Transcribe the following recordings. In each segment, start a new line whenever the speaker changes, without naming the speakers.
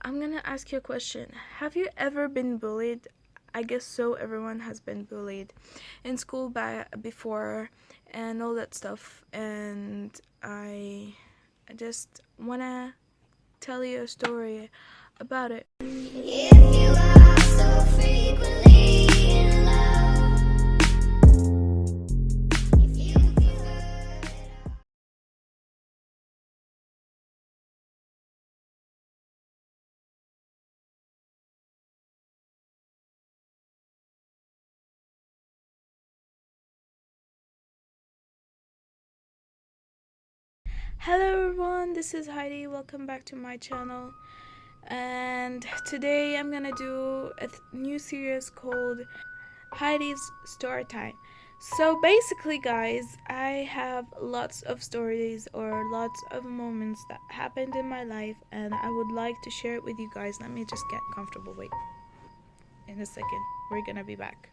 I'm gonna ask you a question. Have you ever been bullied? I guess so. Everyone has been bullied in school before and all that stuff. And I just wanna tell you a story about it. If you are so frequently in love, if you prefer. Hello everyone, this is Heidi. Welcome back to my channel. And today I'm gonna do a new series called Heidi's Story Time. So basically, guys, I have lots of stories or lots of moments that happened in my life, and I would like to share it with you guys. Let me just get comfortable. Wait, in a second, we're gonna be back.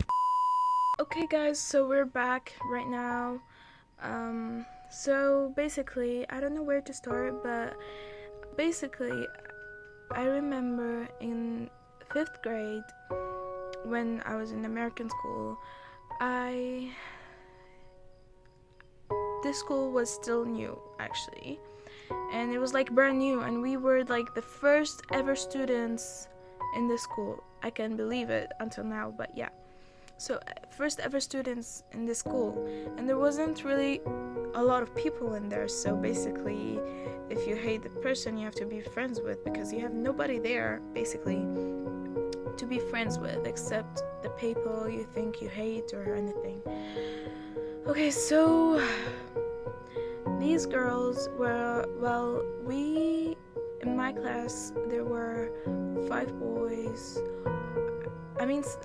Okay, guys, so we're back right now. So basically, I don't know where to start, but basically, I remember in 5th grade when I was in American school, this school was still new actually, and it was like brand new, and we were like the first ever students in this school. I can't believe it until now, but yeah. So first ever students in this school, and there wasn't really a lot of people in there, so basically if you hate the person you have to be friends with, because you have nobody there basically to be friends with except the people you think you hate or anything. Okay, so these girls were, well, in my class there were 5 boys,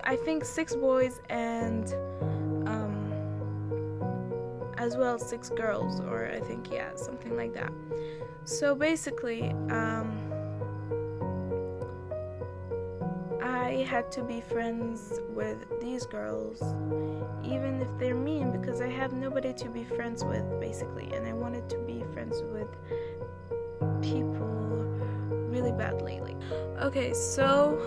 I think 6 boys and as well 6 girls, or I think, yeah, something like that. So basically I had to be friends with these girls even if they're mean, because I have nobody to be friends with basically, and I wanted to be friends with people really badly. Okay, so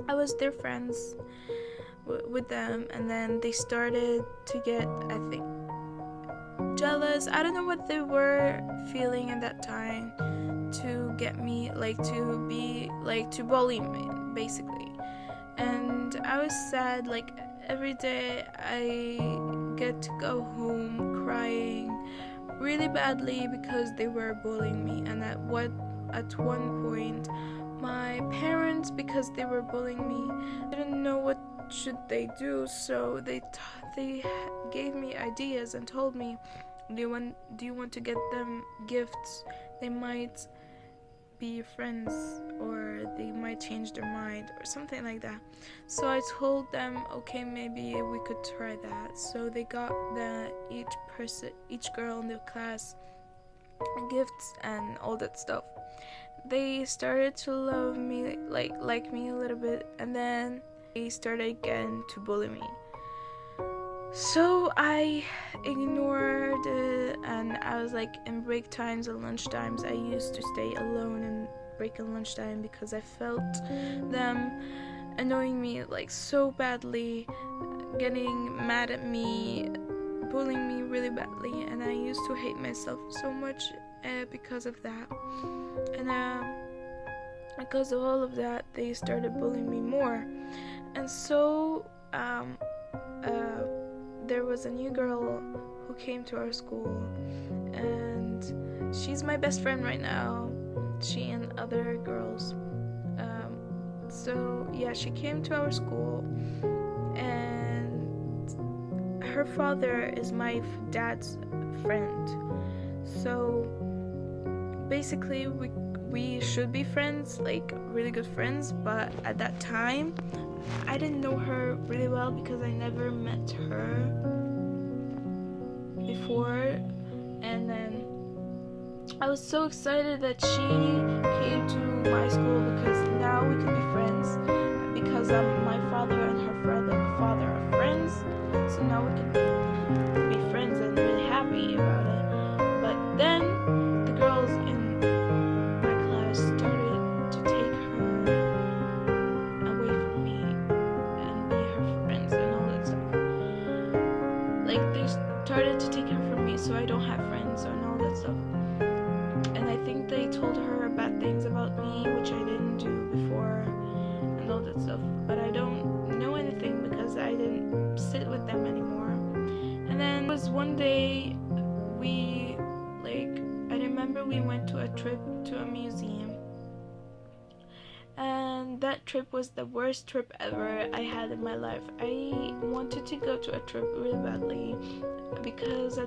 I was their friends with them, and then they started to get, I think, jealous. I don't know what they were feeling at that time to get me, to bully me basically. And I was sad, every day I get to go home crying really badly because they were bullying me. And at one point my parents, because they were bullying me, didn't know what should they do, so they gave me ideas and told me, do you want to get them gifts? They might be friends, or they might change their mind, or something like that. So I told them, okay, maybe we could try that. So they got each girl in the class gifts and all that stuff. They started to love me, like me a little bit, and then they started again to bully me. So I ignored it, and I was like, in break times and lunch times, I used to stay alone in break and lunchtime because I felt them annoying me so badly, getting mad at me, bullying me really badly, and I used to hate myself so much because of that. And because of all of that, they started bullying me more. And so there was a new girl who came to our school, and she's my best friend right now, she and other girls. So yeah, she came to our school, and her father is my dad's friend. So basically we should be friends, really good friends, but at that time I didn't know her really well because I never met her before. And then I was so excited that she came to my school because now we could be friends, because my father and her father are friends, so now we can be friends and really happy about it. But then the girls in my class started and that trip was the worst trip ever I had in my life. I wanted to go to a trip really badly because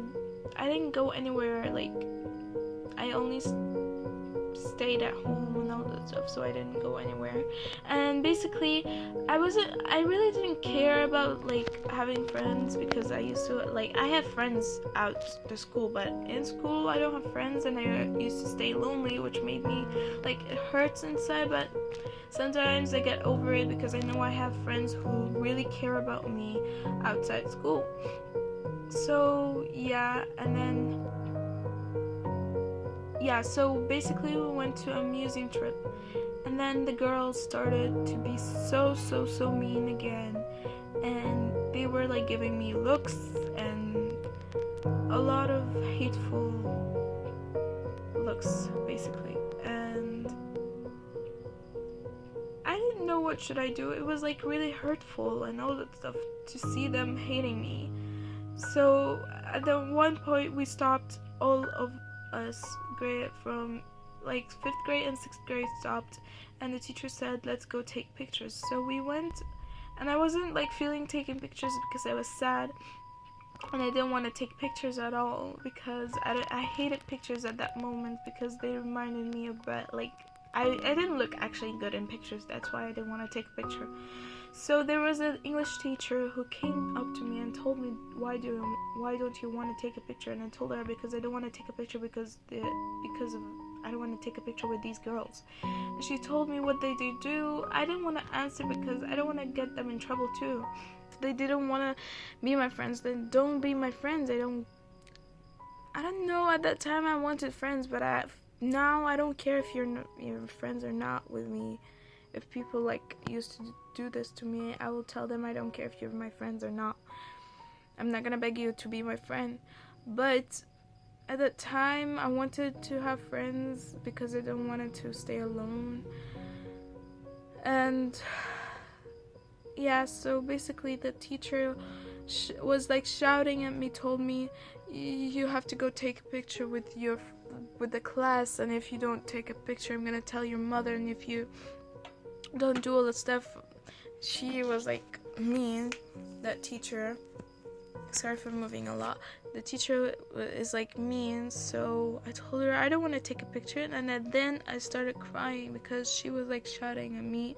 I didn't go anywhere. Like, I only stayed at home and all that stuff, so I didn't go anywhere. And basically, I really didn't care about like having friends, because I used to, like, I have friends out to school, but in school I don't have friends, and I used to stay lonely, which made me, like, it hurts inside, but sometimes I get over it because I know I have friends who really care about me outside school. So yeah, and then so basically we went to a museum trip, and then the girls started to be so mean again, and they were like giving me looks and a lot of hateful looks basically, and I didn't know what should I do. It was like really hurtful and all that stuff to see them hating me. So at the one point we stopped, all of us grade from like 5th grade and 6th grade stopped, and the teacher said, let's go take pictures. So we went, and I wasn't like feeling taking pictures because I was sad, and I didn't want to take pictures at all because I hated pictures at that moment because they reminded me of like I didn't look actually good in pictures. That's why I didn't want to take a picture. So there was an English teacher who came up to me and told me, why don't you want to take a picture? And I told her, because I don't want to take a picture because I don't want to take a picture with these girls. And she told me what they do. I didn't want to answer because I don't want to get them in trouble too. If they didn't want to be my friends, then don't be my friends. I don't know, at that time I wanted friends, but now I don't care if your friends are not with me. If people like used to do this to me, I will tell them I don't care if you're my friends or not. I'm not gonna beg you to be my friend. But at that time I wanted to have friends because I didn't want to stay alone. And yeah, so basically the teacher was like shouting at me, told me, you have to go take a picture with the class, and if you don't take a picture I'm gonna tell your mother, and if you don't do all the stuff. She was like mean, that teacher. Sorry for moving a lot. The teacher is like mean, so I told her I don't want to take a picture, and then I started crying because she was like shouting at me,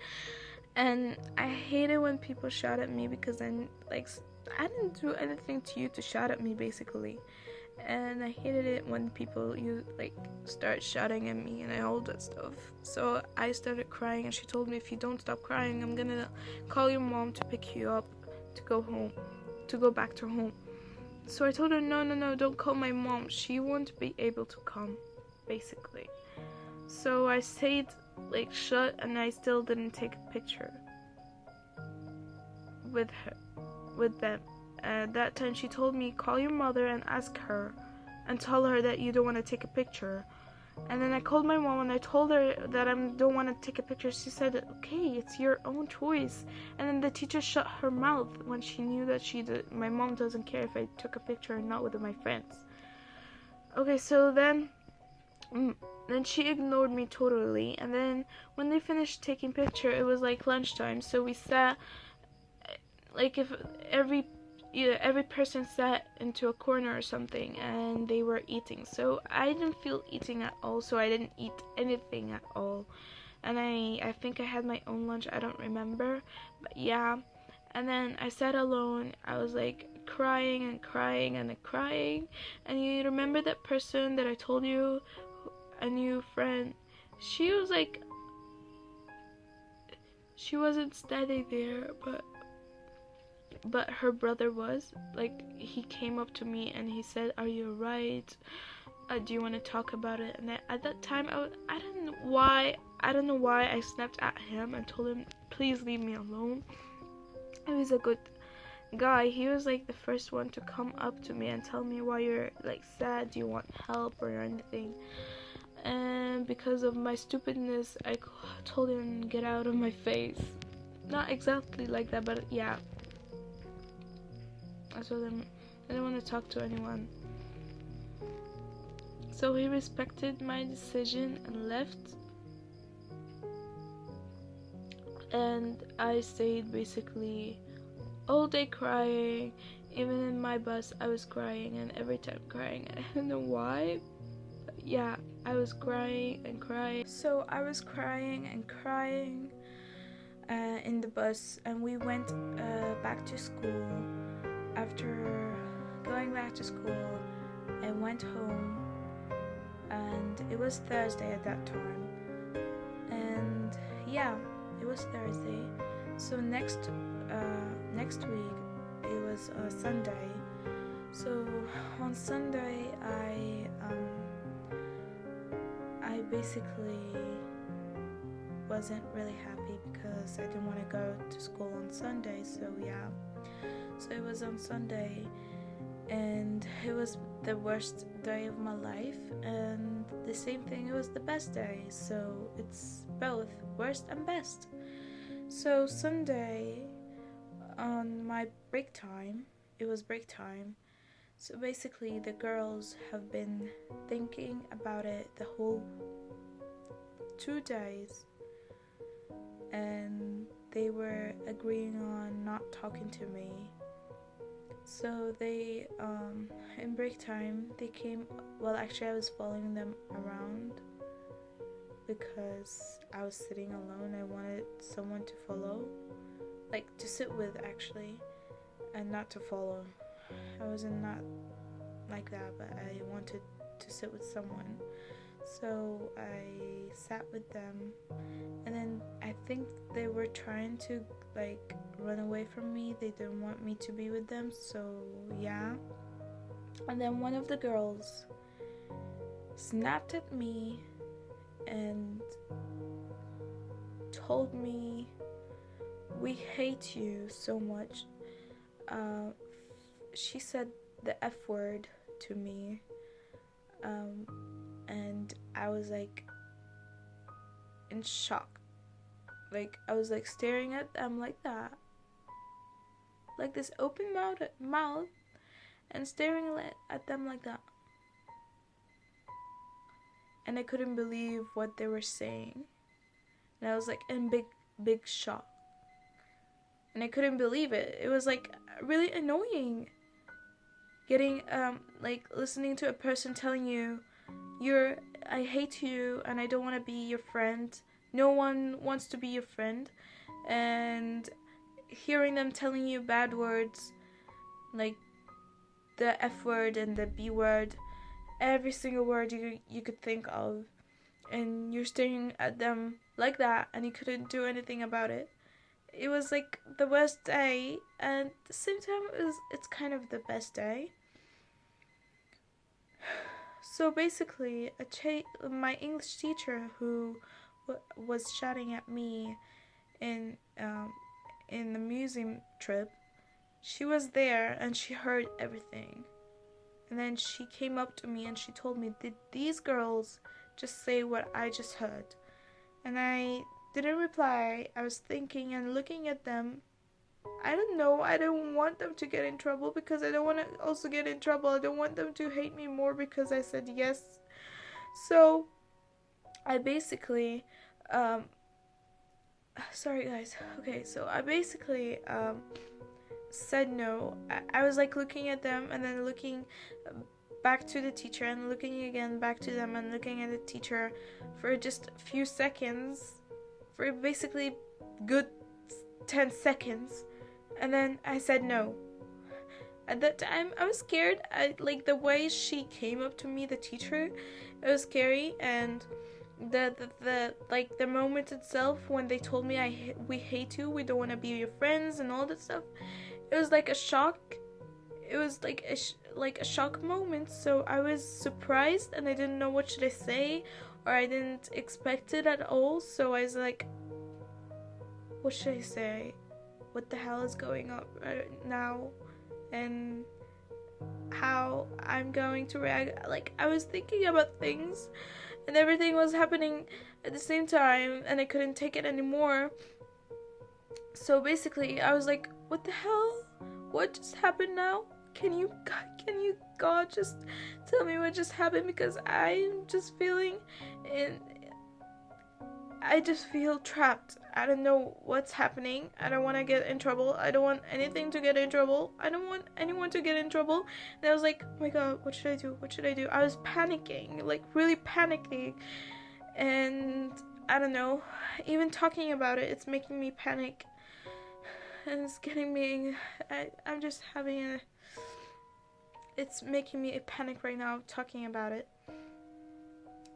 and I hate it when people shout at me because I didn't do anything to you to shout at me basically. And I hated it when people start shouting at me and all that stuff. So I started crying, and she told me, if you don't stop crying, I'm gonna call your mom to pick you up to go back to home. So I told her, no, don't call my mom, she won't be able to come basically. So I stayed like shut, and I still didn't take a picture with them. At that time she told me, call your mother and ask her and tell her that you don't want to take a picture. And then I called my mom and I told her that I don't want to take a picture. She said, okay, it's your own choice. And then the teacher shut her mouth when she knew that my mom doesn't care if I took a picture or not with my friends. Okay, so then she ignored me totally. And then when they finished taking picture, it was like lunchtime, so we sat, like, if every person sat into a corner or something, and they were eating. So I didn't feel eating at all, so I didn't eat anything at all. And I think I had my own lunch, I don't remember, but yeah. And then I sat alone. I was like crying and crying and crying. And you remember that person that I told you, a new friend? She was like, she wasn't standing there, but her brother was. Like, he came up to me and he said, are you alright? Do you want to talk about it? And at that time I don't know why I snapped at him and told him, please leave me alone. He was a good guy. He was like the first one to come up to me and tell me, why you're like sad, do you want help or anything? And because of my stupidness, I told him, get out of my face. Not exactly like that, but yeah. I told him I didn't want to talk to anyone. So he respected my decision and left. and I stayed basically all day crying. Even in my bus I was crying, and every time crying. I don't know why, but yeah, I was crying and crying. So I was crying and crying in the bus, and we went back to school. After going back to school, I went home, and it was Thursday at that time, and yeah, it was Thursday. So next week it was Sunday. So on Sunday I basically wasn't really happy because I didn't want to go to school on Sunday. So yeah, so it was on Sunday, and it was the worst day of my life, and the same thing, it was the best day. So it's both worst and best. So Sunday, on my break time, it was break time. So basically the girls have been thinking about it the whole 2 days, and they were agreeing on not talking to me. So they in break time they came. Well, actually I was following them around because I was sitting alone. I wanted someone to follow, like to sit with actually, and not to follow. I wasn't not like that, but I wanted to sit with someone. So I sat with them, and then I think they were trying to like run away from me. They didn't want me to be with them, so yeah. And then one of the girls snapped at me and told me, "We hate you so much." She said the F word to me, and I was like in shock. Like I was like staring at them like that, like this open mouth, and staring at them like that. And I couldn't believe what they were saying, and I was like in big shock, and I couldn't believe it. It was like really annoying getting like listening to a person telling you I hate you and I don't want to be your friend. No one wants to be your friend, and hearing them telling you bad words like the F word and the B word, every single word you could think of, and you're staring at them like that and you couldn't do anything about it. It was like the worst day, and at the same time it's kind of the best day. So basically, my English teacher who was shouting at me in the museum trip, she was there and she heard everything. And then she came up to me and she told me, "Did these girls just say what I just heard?" And I didn't reply. I was thinking and looking at them. I don't know. I don't want them to get in trouble because I don't want to also get in trouble. I don't want them to hate me more because I said yes. So I basically sorry guys. Okay, so I basically said no. I was like looking at them and then looking back to the teacher and looking again back to them and looking at the teacher for just a few seconds, for basically good 10 seconds, and then I said no. At that time I was scared. Like the way she came up to me, the teacher, it was scary, and the moment itself when they told me we hate you, we don't want to be your friends and all that stuff, it was like a shock. It was like a shock moment. So I was surprised and I didn't know what should I say, or I didn't expect it at all. So I was like, what should I say? What the hell is going on right now? And how I'm going to react. Like I was thinking about things and everything was happening at the same time and I couldn't take it anymore. So basically I was like, what the hell? What just happened now? Can you God just tell me what just happened, because I'm just feeling I just feel trapped. I don't know what's happening. I don't want to get in trouble. I don't want anything to get in trouble. I don't want anyone to get in trouble. And I was like, oh my god, what should I do? What should I do? I was panicking, like really panicking. And I don't know, even talking about it, it's making me panic. And it's getting me, I'm just having it's making me a panic right now talking about it.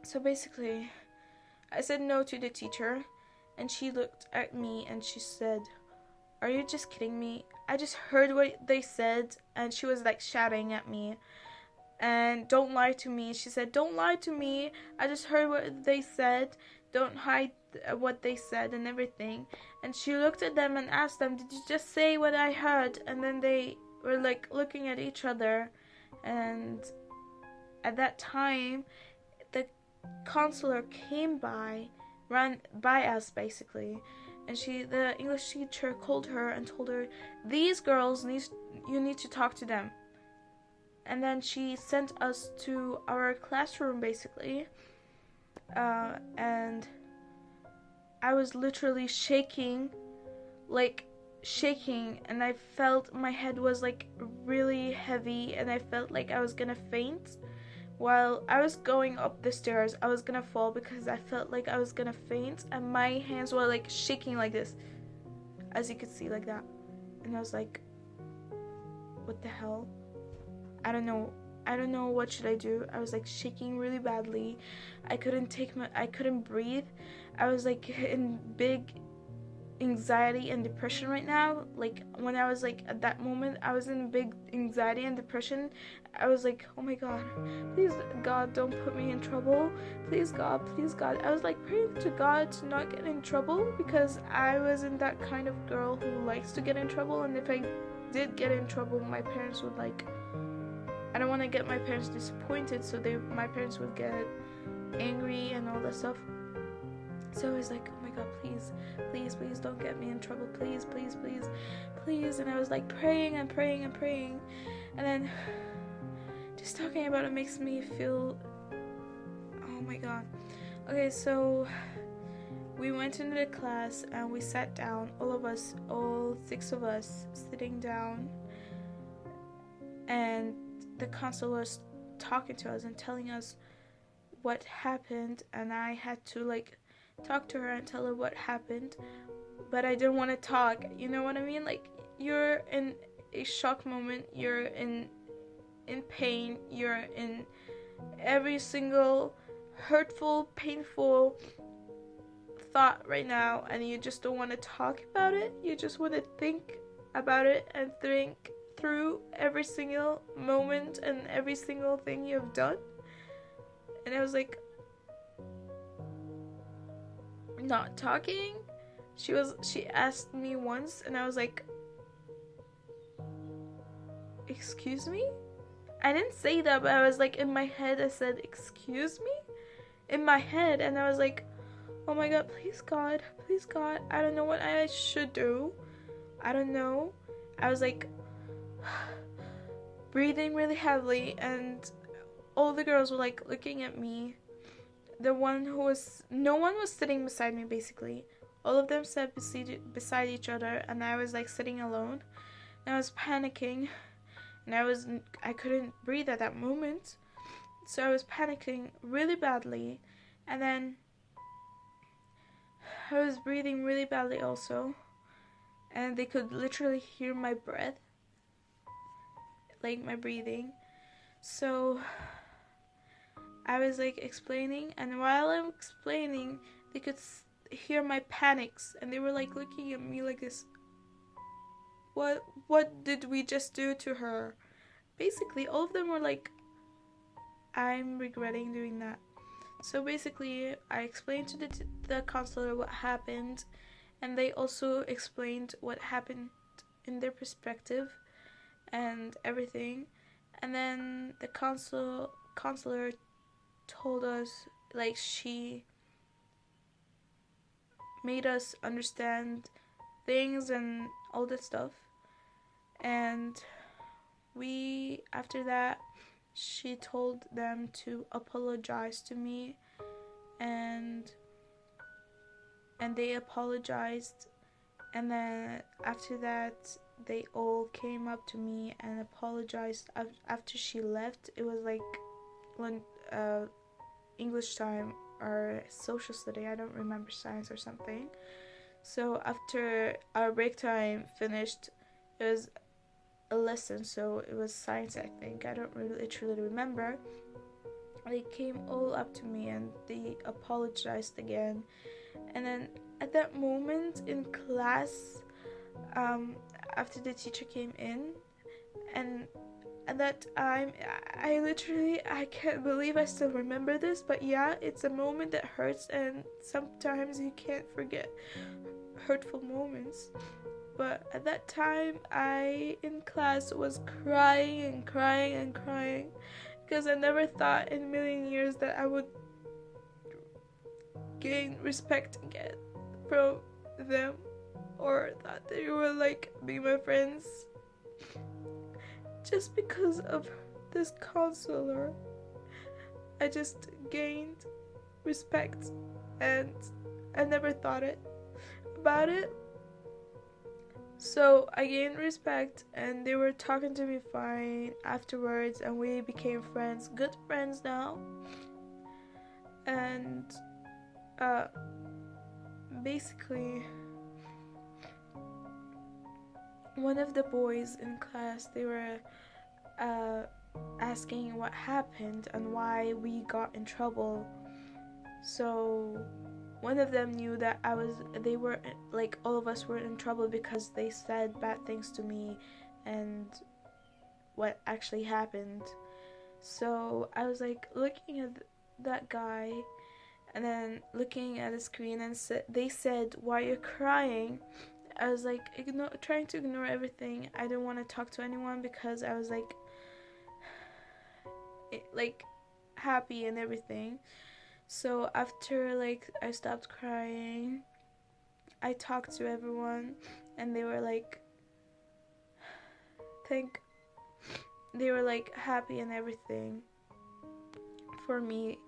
So basically, I said no to the teacher, and she looked at me and she said, are you just kidding me? I just heard what they said, and she was like shouting at me. And don't lie to me. She said, don't lie to me. I just heard what they said. Don't hide what they said and everything. And she looked at them and asked them, did you just say what I heard? And then they were like looking at each other. And at that time, the counselor came by, ran by us basically. And the English teacher called her and told her, these girls, you need to talk to them. And then she sent us to our classroom basically. And I was literally shaking, and I felt my head was like really heavy, and I felt like I was gonna faint. While I was going up the stairs, I was gonna fall because I felt like I was gonna faint, and my hands were like shaking like this, as you could see, like that. And I was like, what the hell? I don't know what should I do. I was like shaking really badly. I couldn't breathe. I was like in big anxiety and depression right now. Like when I was like at that moment, I was in big anxiety and depression. I was like, oh my god, please God, don't put me in trouble. Please God, please God. I was like praying to God to not get in trouble, because I wasn't that kind of girl who likes to get in trouble. And if I did get in trouble, my parents would like, I don't want to get my parents disappointed, so my parents would get angry and all that stuff. So I was like, oh my god, please, please, please don't get me in trouble, please, please, please, please. And I was like praying and praying and praying, and then just talking about it makes me feel, oh my god. Okay, so we went into the class and we sat down, all 6 of us sitting down, and the counselor was talking to us and telling us what happened, and I had to like talk to her and tell her what happened, but I didn't want to talk. You know what I mean? Like, you're in a shock moment, you're in pain, you're in every single hurtful, painful thought right now, and you just don't want to talk about it. You just want to think about it and think through every single moment and every single thing you've done. And I was like not talking. She asked me once, and I was like, excuse me? I didn't say that, but I was like, in my head I said, excuse me? In my head. And I was like, oh my god, please God, I don't know what I should do. I don't know. I was like breathing really heavily, and all the girls were like looking at me. No one was sitting beside me basically. All of them sat beside each other, and I was like sitting alone, and I was panicking, and I couldn't breathe at that moment. So I was panicking really badly, and then I was breathing really badly also, and they could literally hear my breath, like my breathing. So I was like explaining, and while I'm explaining, they could hear my panics, and they were like looking at me like this. What did we just do to her? Basically, all of them were like, I'm regretting doing that. So basically, I explained to the counselor what happened, and they also explained what happened in their perspective and everything. And then the counselor told us, like, she made us understand things and all that stuff. And after that, she told them to apologize to me, and and they apologized. And then after that, they all came up to me and apologized. After she left, it was like English time or social study, I don't remember, science or something. So after our break time finished, it was a lesson, so it was science, I think, I don't really literally remember. They came all up to me and they apologized again. And then at that moment in class, after the teacher came in, and at that time, I can't believe I still remember this, but yeah, it's a moment that hurts, and sometimes you can't forget hurtful moments. But at that time, I in class was crying and crying and crying, because I never thought in a million years that I would gain respect again from them, or that they were like be my friends, just because of this counselor. I just gained respect, and I never thought about it. So I gained respect, and they were talking to me fine afterwards, and we became friends, good friends now. And basically, one of the boys in class, they were asking what happened and why we got in trouble. So one of them knew that they were like, all of us were in trouble because they said bad things to me and what actually happened. So I was like looking at that guy and then looking at the screen, and they said, why are you crying? I was like trying to ignore everything. I didn't want to talk to anyone because I was like happy and everything. So after I stopped crying, I talked to everyone, and they were like happy and everything for me,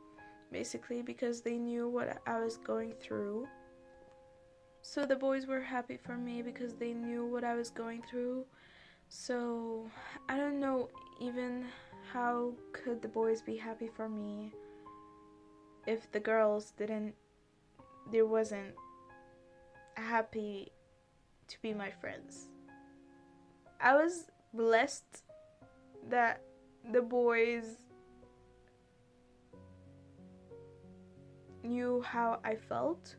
basically, because they knew what I was going through. So the boys were happy for me because they knew what I was going through. So I don't know even how could the boys be happy for me if the girls wasn't happy to be my friends. I was blessed that the boys knew how I felt.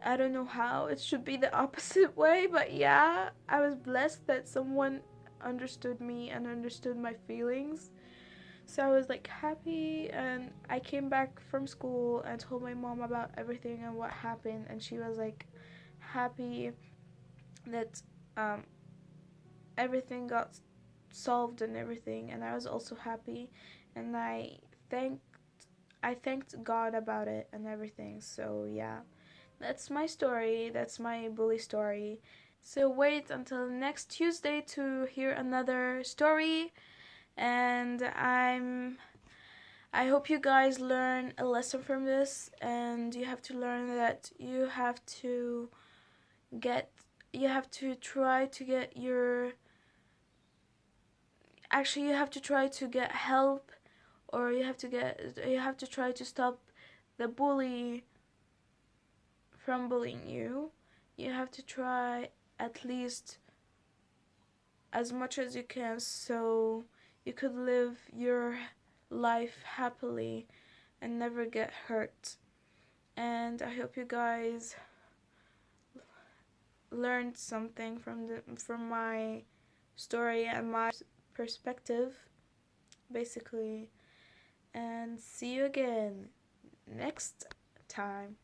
I don't know how, it should be the opposite way, but yeah, I was blessed that someone understood me and understood my feelings. So I was happy, and I came back from school and told my mom about everything and what happened, and she was happy that everything got solved and everything, and I was also happy, and I thanked God about it and everything. So yeah, that's my story. That's my bully story. So wait until next Tuesday to hear another story, and I hope you guys learn a lesson from this, and you have to learn that you have to try to get you have to try to get help, or you have to try to stop the bully from bullying you. You have to try at least as much as you can, so you could live your life happily and never get hurt. And I hope you guys learned something from my story and my perspective, basically. And see you again next time.